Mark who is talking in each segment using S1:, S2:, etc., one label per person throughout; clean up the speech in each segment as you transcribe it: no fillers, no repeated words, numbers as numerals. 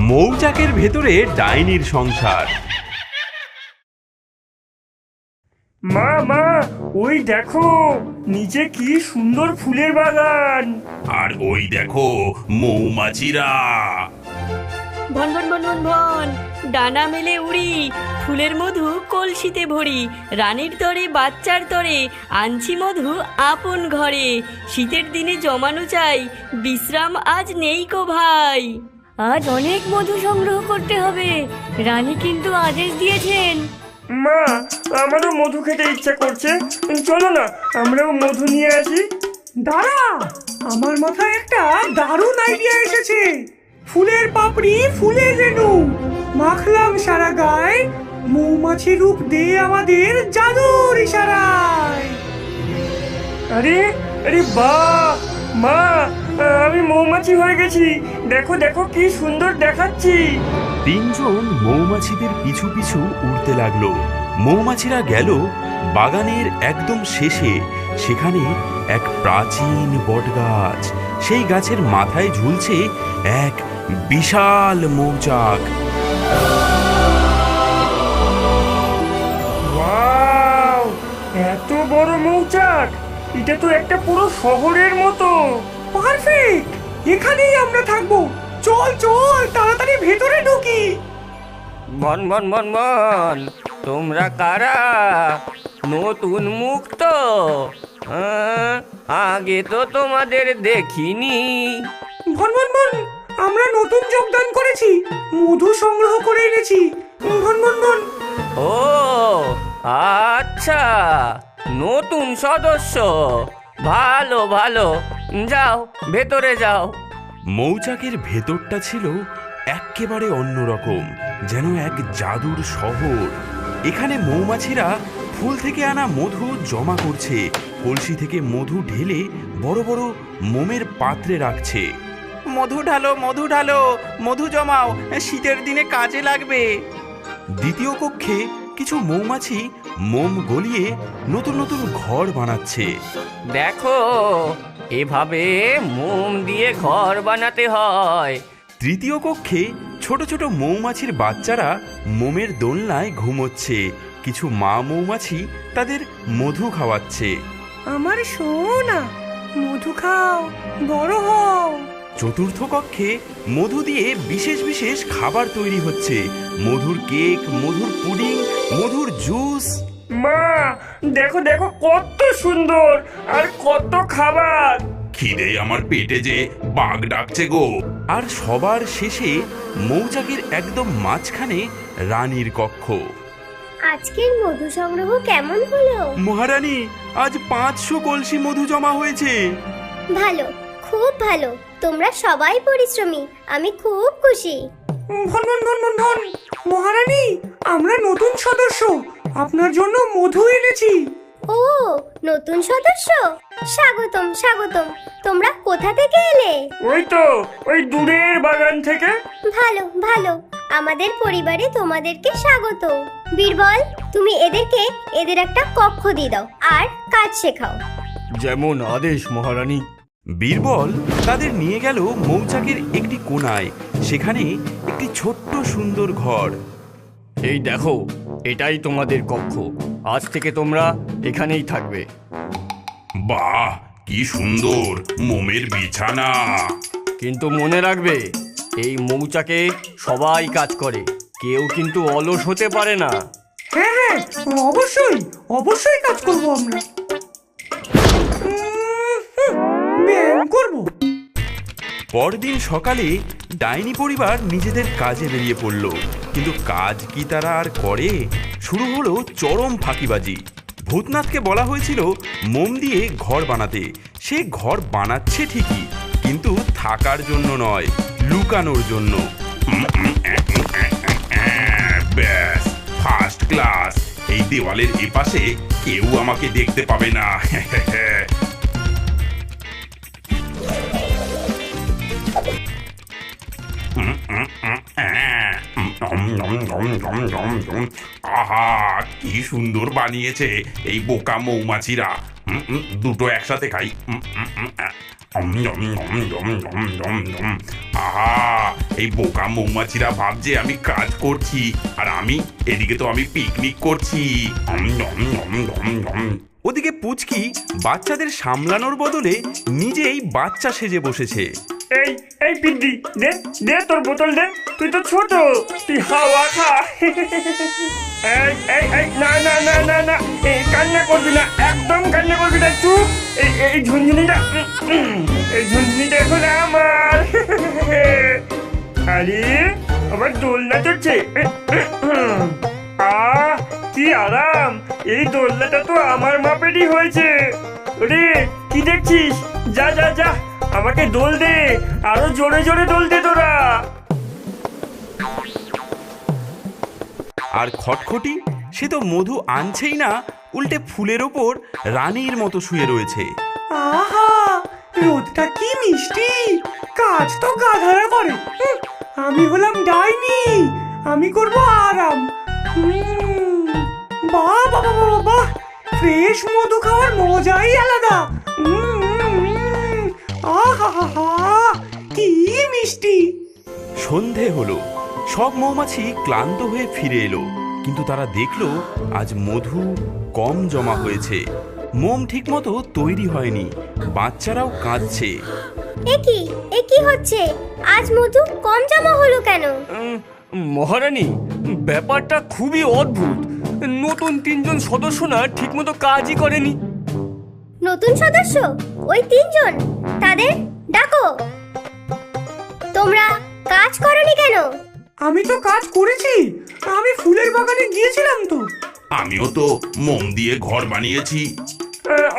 S1: মৌচাকের ভেতরে ডাইনির সংসার।
S2: মা মা, ওই দেখো নিচে কি সুন্দর ফুলের বাগান।
S3: আর ওই দেখো মৌমাছিরা।
S4: ভন ভন ভন ভন ভন, ডানা মেলে উড়ি, ফুলের মধু কলসিতে ভরি, রানীর তরে বাচ্চার তরে আনছি মধু আপন ঘরে। শীতের দিনে জমানো চাই, বিশ্রাম আজ নেই কো ভাই। আজ অনেক মধু সংগ্রহ করতে হবে, রানী কিন্তু আদেশ দিয়েছেন।
S2: মা, আমারও মধু খেতে ইচ্ছা করছে, চলো না আমরাও মধু নিয়ে আসি।
S5: দাঁড়া, আমার মাথায় একটা দারুণ আইডিয়া এসেছে। ফুলের পাপড়ি, ফুলের রেণু মাখলাম সারা গায়ে, মৌমাছি রূপ দে আমাদের জাদুর ইশারায়।
S2: আরে আরে বাহ মা, আমি মৌমাছি হয়ে গেছি। দেখো দেখো কি সুন্দর দেখাচ্ছি।
S1: তিনজন মৌমাছিদের পিছু পিছু উড়তে লাগলো। মৌমাছিরা গেল বাগানের একদম শেষে। সেখানে এক প্রাচীন বটগাছ, সেই গাছের মাথায় ঝুলছে এক বিশাল মৌচাক।
S2: ওয়াও, এত বড় মৌচাক! এটা তো একটা পুরো শহরের মতো।
S5: পারফেক্ট, এখানেই আমরা থাকবো। চল চল তাড়াতাড়ি ভেতরে ঢুকি।
S6: বন বন বন বন, তোমরা কারা? নতুন মুখ তো, আগে তো তোমাদের দেখিনি।
S5: ভন ভন ভন, আমরা নতুন যোগদান করেছি, মধু সংগ্রহ করে এনেছি। ভন ভন ভন।
S6: ও আচ্ছা, নতুন সদস্য, ভালো ভালো, যাও ভেতরে যাও।
S1: মৌচাকের ভেতরটা ছিল একেবারে অন্যরকম, যেন এক জাদুর শহর। এখানে মৌমাছিরা ফুল থেকে আনা মধু জমা করছে, কলসি থেকে মধু ঢেলে বড় বড় মোমের পাত্রে রাখছে।
S7: মধু ঢালো, মধু ঢালো, মধু জমাও, শীতের দিনে কাজে লাগবে।
S1: দ্বিতীয় কক্ষে কিছু মৌমাছি মোম গলিয়ে নতুন নতুন ঘর বানাচ্ছে।
S6: দেখো, এভাবে মোম দিয়ে ঘর বানাতে হয়।
S1: তৃতীয় কক্ষে ছোট ছোট মৌমাছির বাচ্চারা মোমের দোলনায় ঘুমোচ্ছে। কিছু মা মৌমাছি তাদের মধু খাওয়াচ্ছে।
S5: আমার সোনা, মধু খাও, বড় হও।
S1: চতুর্থ কক্ষে মধু দিয়ে বিশেষ বিশেষ খাবার তৈরি হচ্ছে। মধুর কেক, মধুর পুডিং, মধুর জুস।
S2: মা, দেখো দেখো কত সুন্দর আর কত খাবার।
S3: খিদে আমার পেটে যে বাঘ ডাকছে গো।
S1: আর সবার শেষে মৌচাকের একদম মাঝখানে রানীর কক্ষ।
S8: আজকের মধু সংগ্রহ কেমন হলো?
S1: মহারানী, আজ 500 কলসি মধু জমা হয়েছে।
S8: ভালো, খুব ভালো। তোমরা সবাই পরিশ্রমী, আমি খুব খুশি।
S5: ভন ভন ভন ভন ভন, মহারানী, আমরা নতুন সদস্য, আপনার জন্য মধু এনেছি।
S8: ও, নতুন সদস্য, স্বাগতম স্বাগতম। তোমরা কোথা থেকে এলে?
S2: ওই তো ওই দূরের বাগান থেকে।
S8: ভালো ভালো, আমাদের পরিবারে তোমাদেরকে স্বাগত। বীরবল, তুমি এদের একটা কক্ষ দিয়ে দাও আর কাজ শেখাও।
S6: যেমন আদেশ মহারানী।
S1: বীরবল তাদের নিয়ে গেল মৌচাকের একটি কোণায়। সেখানে একটি ছোট্ট সুন্দর ঘর।
S6: এই দেখো, এটাই তোমাদের কক্ষ। আজ থেকে তোমরা এখানেই থাকবে।
S3: বাহ, কি সুন্দর মোমের বিছানা।
S6: কিন্তু মনে রাখবে, এই মৌচাকে সবাই কাজ করে, কেউ কিন্তু অলস হতে পারে না।
S5: হ্যাঁ হ্যাঁ, অবশ্যই অবশ্যই কাজ করব আমরা। ব্যায়াম করব।
S1: পরদিন সকালে ডাইনি পরিবার নিজেদের কাজে বেরিয়ে পড়ল। কিন্তু কাজ কি তারা আর করে? শুরু হলো চরম ফাঁকিবাজি। ভূতনাথকে বলা হয়েছিল মোম দিয়ে ঘর বানাতে। সে ঘর বানাচ্ছে ঠিকই, কিন্তু থাকার জন্য নয়, লুকানোর জন্য।
S3: ব্যাস, ফার্স্ট ক্লাস। এই দেওয়ালের এপাশে কেউ আমাকে দেখতে পাবে না। আহা, কি সুন্দর বানিয়েছে এই বোকা মৌমাছিরা। দুটো একসাথে খাই। আহা, এই বোকা মৌমাছিরা ভাবছে আমি কাজ করছি, আর এদিকে তো আমি পিকনিক করছি।
S1: ওদিকে পুচকি বাচ্চাদের সামলানোর বদলে নিজেই বাচ্চা সেজে বসেছে।
S2: এই এই পিদ্দি, দে দে তোর বোতল দে, তুই তো ছোট, তুই হাওয়া খা। এই এই এই না না না না না, এই কান্না করবি না, একদম কান্না করবি না, চুপ। এই এই ঝুনঝুনিটা, এই ঝুনঝুনিটা এখন আমার। আরে আবার দোলনা চলছে। আহ কি আরাম, এই দোলনাটা তো আমার মাপেরই হয়েছে। ওরে কি দেখছিস, যা যা যা, আমাকে দোল দে, আরো জোরে জোরে দোল দে তোরা।
S1: আর খটখটি, সে তো মধু আনছেই না, উল্টে ফুলের ওপর রানীর মতো শুয়ে রয়েছে।
S5: আহা, রোদটা কি মিষ্টি, কাজ তো গাধারা করে। আমি হলাম ডাইনি, আমি করব আরাম। বাহ বাবা বাবা বাহ, ফ্রেশ মধু খাওয়ার মজাই আলাদা। আহা, কি মিষ্টি।
S1: সন্ধে হলো, সব মৌমাছি ক্লান্ত হয়ে ফিরে এলো, কিন্তু তারা দেখলো আজ মধু কম জমা হয়েছে। মোম ঠিকমতো তৈরি হয়নি, বাচ্চারাও কাঁদছে।
S8: এ কি হচ্ছে, আজ মধু কম জমা হলো কেন?
S6: মহারানী, ব্যাপারটা খুবই অদ্ভুত। নতুন 3 জন সদস্য না ঠিকমতো কাজই করেনি।
S8: নতুন সদস্য? ওই 3 জন, তাদের ডাকো। তোমরা কাজ করনি কেন?
S5: আমি তো কাজ করেছি, আমি ফুলের বাগানে গিয়েছিলাম তো।
S3: আমিও তো মোম দিয়ে ঘর বানিয়েছি।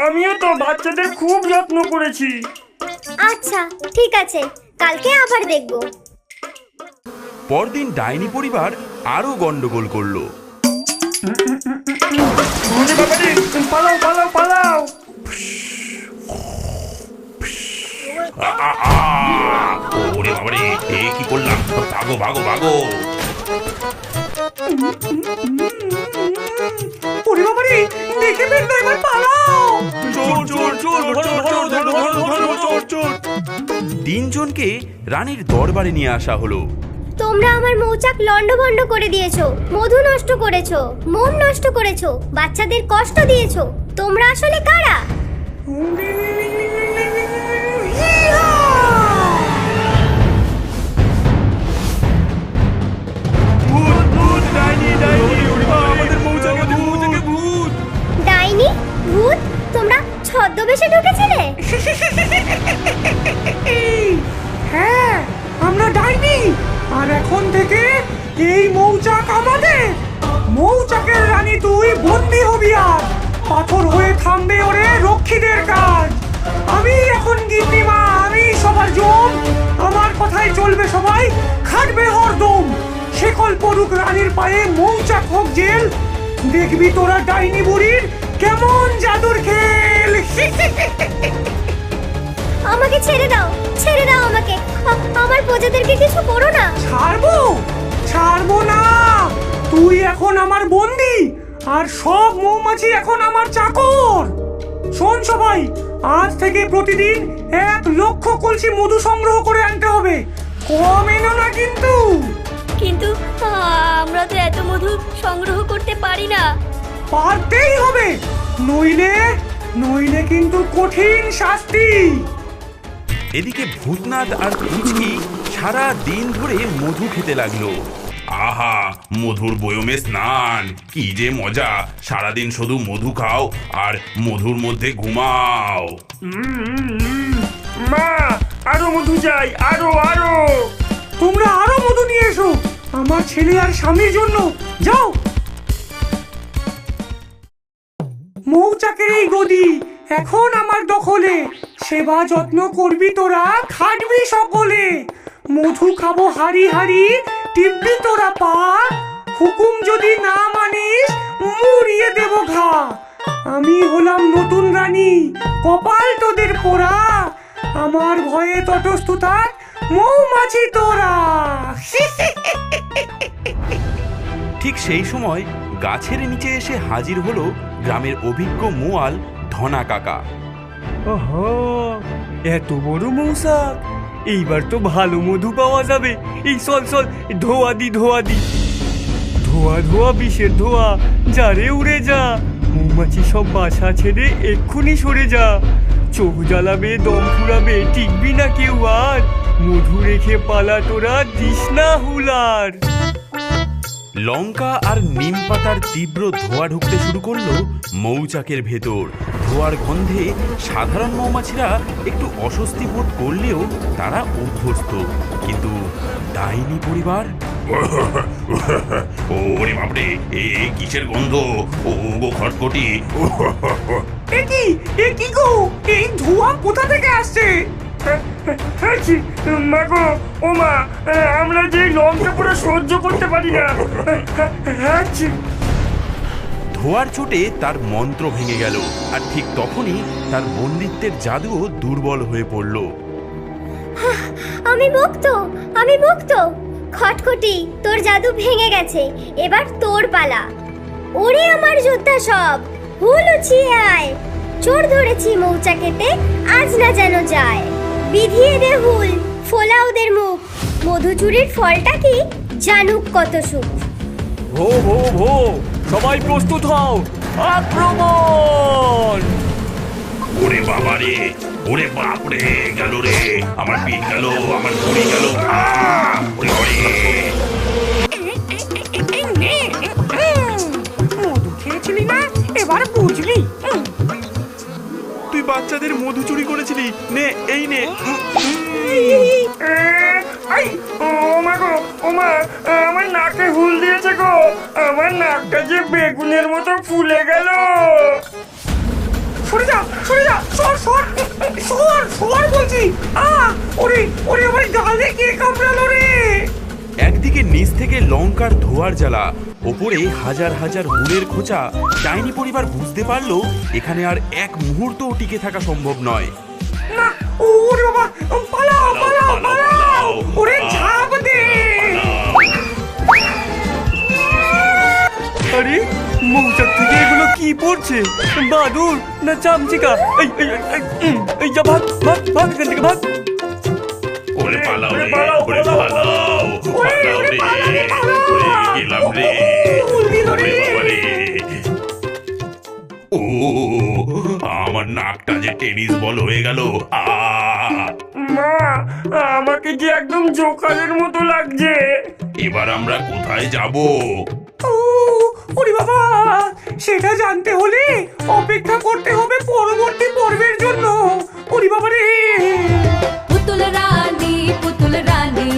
S2: আমিও তো বাচ্চাদের খুব যত্ন করেছি।
S8: আচ্ছা ঠিক আছে, কালকে আবার দেখব।
S1: পরদিন ডাইনি পরিবার আরো গন্ডগোল করলো।
S2: ওরে বাবারে, পালাও পালাও পালাও।
S3: ওরে বাবারে, এ কি করলাম, ভাগো ভাগো ভাগো।
S5: ওরে বাবারে, দেখে ফেলবে, এবার পালাও।
S1: চোর চোর চোর চোর চোর চোর। 3 জনকে রানীর দরবারে নিয়ে আসা হলো।
S8: তোমরা আমার মৌচাক লন্ডভন্ড করে দিয়েছো, মধু নষ্ট করেছো, মোম নষ্ট করেছো, বাচ্চাদের কষ্ট দিয়েছো। তোমরা আসলে কারা? ডাইনি, ভূত, তোমরা ছদ্মবেশে ঢুকেছিলে?
S5: হ্যাঁ, আমরা ডাইনি, আর এখন থেকে এই মৌচাক আমাদের। মৌচাকের রানী তুই বন্দী হবি, আর পাথর হয়ে থামবে ওরে রক্ষীদের কাজ। আমি এখন গিন্নিমা, আমি সবার জম, আমার কথাই চলবে সবাই, খাটবে হরদম। শেকল পড়ুক রানীর পায়ে, মৌচাক হোক জেল, দেখবি তোরা ডাইনি বুড়ির কেমন জাদুর খেল।
S8: আমাকে ছেড়ে দাও, ছেড়ে দাও আমাকে, আমার প্রজাদেরকে কিছু করো না।
S5: ছাড়বো? ছাড়বো না, তুই এখন আমার বন্দি, আর সব মৌমাছি এখন আমার চাকর। শোন সবাই, আজ থেকে প্রতিদিন 1 লক্ষ কলসি মধু সংগ্রহ করে আনতে হবে, কম এনো না কিন্তু।
S4: কিন্তু আমরা তো এত মধু সংগ্রহ করতে পারি না।
S5: পারতেই হবে, নইলে কিন্তু কঠিন শাস্তি।
S1: এদিকে ভূতনাথ আর পুচকি সারা দিন ধরে মধু খেতে লাগলো।
S3: আহা, মধুর বয়মে স্নান, কি যে মজা। সারাদিন শুধু মধু খাও আর মধুর মধ্যে ঘুমাও।
S2: মা, আরো মধু চাই, আরো আরো।
S5: তোমরা আরো মধু নিয়ে এসো আমার ছেলে আর স্বামীর জন্য, যাও। মৌচাকের এই গদি এখন আমার দখলে, সেবা যত্ন করবি তোরা, খাটবি সকলে। মধু খাবো হাড়ি হাড়ি, টিপবি তোরা পা, হুকুম যদি না মানিস মুড়িয়ে দেব ঘা। আমি হলাম নতুন রানী, কপাল তোদের পোড়া, আমার ভয়ে তটস্থ থাক মৌমাছি তোরা।
S1: ঠিক সেই সময় গাছের নিচে এসে হাজির হলো গ্রামের অভিজ্ঞ মোয়াল ধনা কাকা।
S6: ওহো, এত বড় মৌসাক, এইবার তো ভালো মধু পাওয়া যাবে। এই চল চল, ধোয়া দি ধোয়া দি, ধোয়া ধোয়া বিষের ধোয়া, যা রে উড়ে যা। মৌমাছি সব বাসা ছেড়ে এক্ষুনি সরে যা। চোখ জ্বালাবে, দম ফুরাবে, টিকবি না কেউ আর। মধু রেখে পালা তোরা, দিস না হুলার।
S1: লঙ্কা আর নিম পাতার তীব্র ধোঁয়া ঢুকতে শুরু করলো মৌচাকের ভেতর। ধোঁয়ার গন্ধে সাধারণ মৌমাছিরা একটু অস্বস্তি বোধ করলেও তারা অভ্যস্ত, কিন্তু ডাইনি পরিবার
S3: ওরে বাপরে, এ কিসের গন্ধ? ও গো খটখটি,
S5: এ কি গো, এই ধোঁয়া কোথা থেকে আসছে?
S2: মাগো ও মা, আমরা যে লঙ্কা পুরো সহ্য করতে পারি না।
S1: ধোঁয়ার চোটে তার মন্ত্র ভেঙে গেল, আর ঠিক তখনই তার বন্দিত্বের জাদুও দুর্বল হয়ে পড়ল।
S8: আমি মুক্ত। খটখটি, তোর জাদু ভেঙে গেছে, এবার তোর পালা। ওরে আমার যোদ্ধা সব, হুল উছিয়ে আয়। চোর ধরেছি মৌচাকেতে, আজ না যেন যায়। বিধিয়ে দে হুল, ফোলা ওদের মুখ। মধু চুরির ফলটা কি জানুক কত সুখ।
S6: ভো ভো ভো, সবাই প্রস্তুত হও, আক্রমণ!
S3: ওরে বাবা রে, ওরে বাপরে, গেল রে, আমার পিঠ গেল, আমার ঘড়ি গেল। ওরে ওরে,
S5: মধু খেয়েছিলি না, এবার বুঝলি।
S1: তুই বাচ্চাদের মধু চুরি করেছিলি, নে এই নে।
S2: ও মা গো, ও মা, আমার নাকে হুল দিয়েছে গো। আমার নাকটা যে বেগুনের মতো ফুলে গেল।
S5: সরে যা, সর বলছি। ওরে আমার গালে কে কামড়ালো রে?
S1: একদিকে নিচ থেকে লঙ্কার ধোঁয়ার জ্বালা, ওপরে হাজার হাজার হুলের খোঁচা। ডাইনি পরিবার বুঝতে পারলো এখানে আর এক মুহূর্তও টিকে থাকা সম্ভব নয়।
S5: না, ওরে বাবা, পালাও। ওরে ঝাঁপ দে।
S6: আরে, মৌচাক থেকে এগুলো কি পড়ছে? বাদুর না চামচিকা? এই যা, ভাগ এখান থেকে, ভাগ।
S3: ওরে পালাও রে, ওরে পালাও, পালাও রে, ওরে গেলাম রে, ওরে বাবা রে। ও, আমার নাকটা যে টেনিস বল হয়ে গেল।
S2: মা, আমাকে যে একদম জোকারের মতো লাগছে।
S3: এবার আমরা কোথায় যাব?
S5: ওরে বাবা, সেটা জানতে হলে অপেক্ষা করতে হবে পরবর্তী পর্বের জন্য। ওরে বাবা রে।
S9: পুতুল রানী